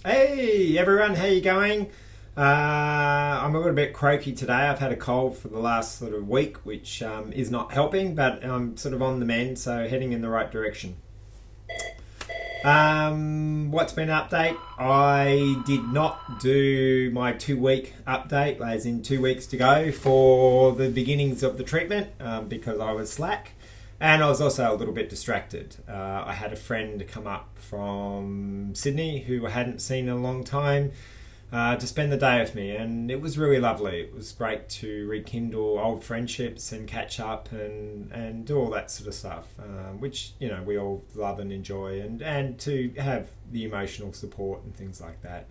Hey everyone, how you going? I'm a little bit croaky today. I've had a cold for the last sort of week, which is not helping, but I'm sort of on the mend, so heading in the right direction. What's been an update? I did not do my 2 week update, as in 2 weeks to go for the beginnings of the treatment because I was slack. And I was also a little bit distracted. I had a friend come up from Sydney who I hadn't seen in a long time to spend the day with me, and it was really lovely. It was great to rekindle old friendships and catch up and do all that sort of stuff, which we all love and enjoy, and to have the emotional support and things like that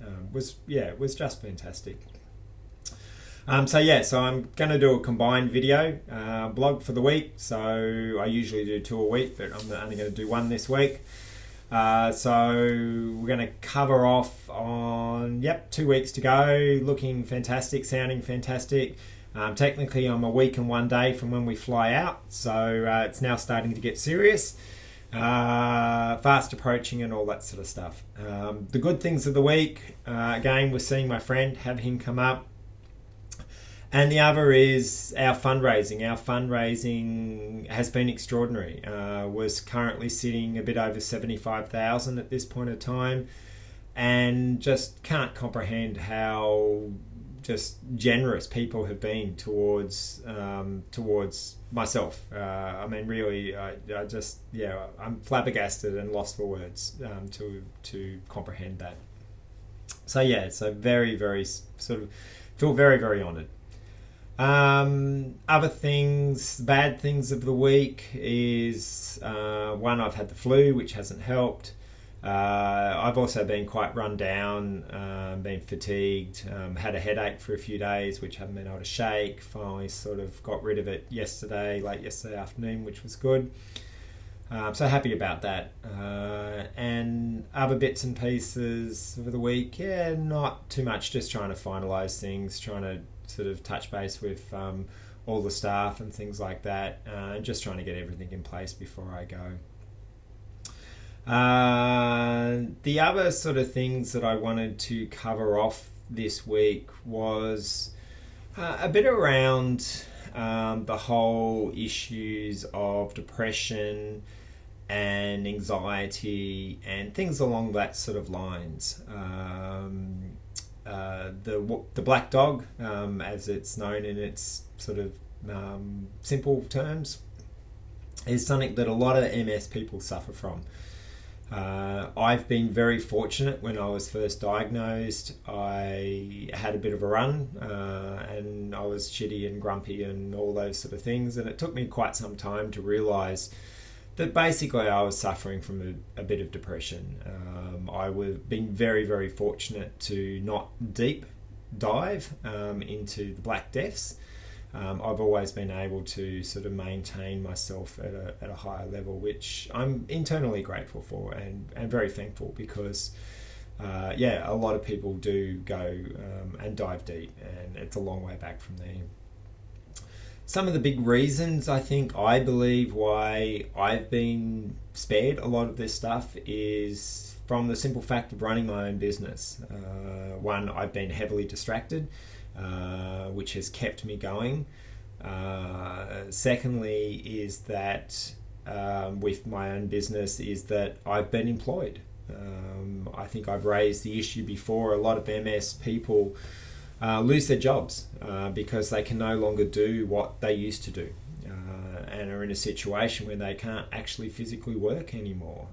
it was just fantastic. So I'm going to do a combined video blog for the week. So I usually do two a week, but I'm only going to do one this week. So we're going to cover off on 2 weeks to go, looking fantastic, sounding fantastic. Technically, I'm a week and 1 day from when we fly out, so it's now starting to get serious. Fast approaching and all that sort of stuff. The good things of the week, again, we're seeing my friend, have him come up. And the other is our fundraising. Our fundraising has been extraordinary. Was currently sitting a bit over 75,000 at this point of time, and just can't comprehend how just generous people have been towards myself. I mean, really, I'm flabbergasted and lost for words to comprehend that. So very, very sort of feel very, very honoured. Other things, bad things of the week is one, I've had the flu, which hasn't helped. I've also been quite run down, been fatigued, had a headache for a few days, which I haven't been able to shake. Finally sort of got rid of it late yesterday afternoon, which was good. So happy about that. And other bits and pieces of the week, not too much, just trying to finalise things, trying to sort of touch base with all the staff and things like that, and just trying to get everything in place before I go. The other sort of things that I wanted to cover off this week was a bit around the whole issues of depression and anxiety and things along that sort of lines. The black dog, as it's known in its sort of simple terms, is something that a lot of MS people suffer from. I've been very fortunate. When I was first diagnosed, I had a bit of a run, and I was shitty and grumpy and all those sort of things, and it took me quite some time to realise that basically I was suffering from a bit of depression. I was being very, very fortunate to not deep dive into the black depths. I've always been able to sort of maintain myself at a higher level, which I'm internally grateful for and very thankful, because a lot of people do go and dive deep, and it's a long way back from there. Some of the big reasons I believe why I've been spared a lot of this stuff is from the simple fact of running my own business. One, I've been heavily distracted, which has kept me going. Secondly is that with my own business is that I've been employed. I think I've raised the issue before. A lot of MS people lose their jobs because they can no longer do what they used to do, and are in a situation where they can't actually physically work anymore,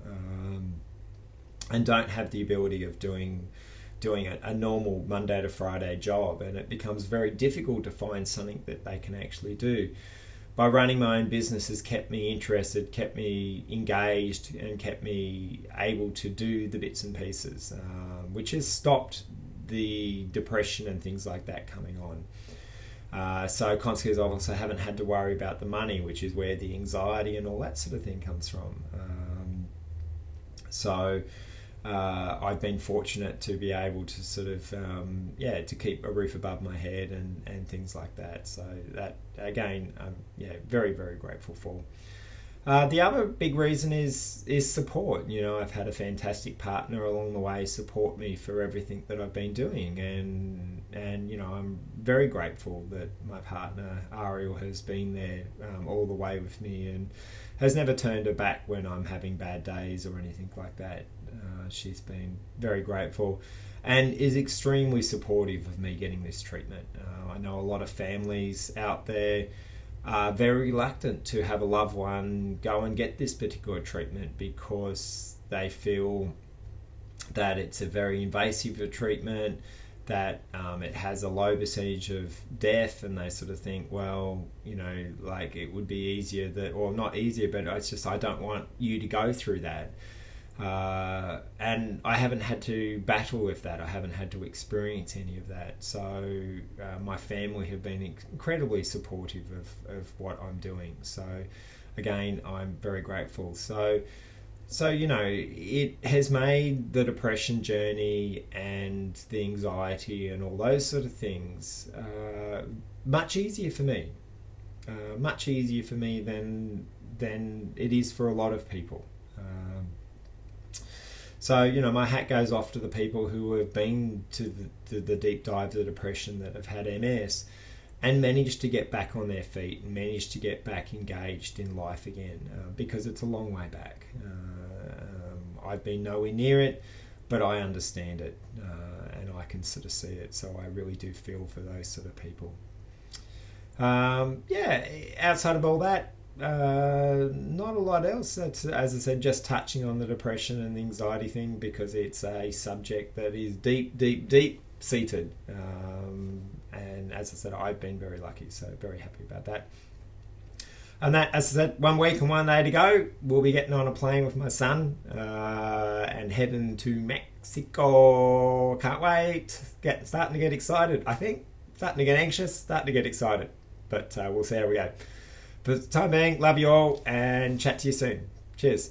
and don't have the ability of doing a normal Monday to Friday job, and it becomes very difficult to find something that they can actually do. By running my own business has kept me interested, kept me engaged, and kept me able to do the bits and pieces, which has stopped the depression and things like that coming on. So consequently, I also haven't had to worry about the money, which is where the anxiety and all that sort of thing comes from. I've been fortunate to be able to sort of to keep a roof above my head and things like that. So that again, very, very grateful for. The other big reason is support. You know, I've had a fantastic partner along the way support me for everything that I've been doing, and you know, I'm very grateful that my partner Ariel has been there all the way with me and has never turned her back when I'm having bad days or anything like that. She's been very grateful and is extremely supportive of me getting this treatment. I know a lot of families out there are very reluctant to have a loved one go and get this particular treatment because they feel that it's a very invasive treatment, that it has a low percentage of death, and they sort of think, well, you know, like it would be easier that, or not easier, but it's just, I don't want you to go through that. And I haven't had to battle with that. I haven't had to experience any of that. So my family have been incredibly supportive of what I'm doing. So again, I'm very grateful. So you know, it has made the depression journey and the anxiety and all those sort of things much easier for me. Much easier for me than it is for a lot of people. So, you know, my hat goes off to the people who have been to the deep dives of depression, that have had MS and managed to get back on their feet and managed to get back engaged in life again, because it's a long way back. I've been nowhere near it, but I understand it, and I can sort of see it. So I really do feel for those sort of people. Outside of all that, not a lot else. That's, as I said, just touching on the depression and the anxiety thing, because it's a subject that is deep seated, and as I said, I've been very lucky, so very happy about that. And that, as I said, 1 week and 1 day to go. We'll be getting on a plane with my son and heading to Mexico. Can't wait. Starting to get excited, I think. Starting to get anxious, starting to get excited, but we'll see how we go. For the time being, love you all and chat to you soon. Cheers.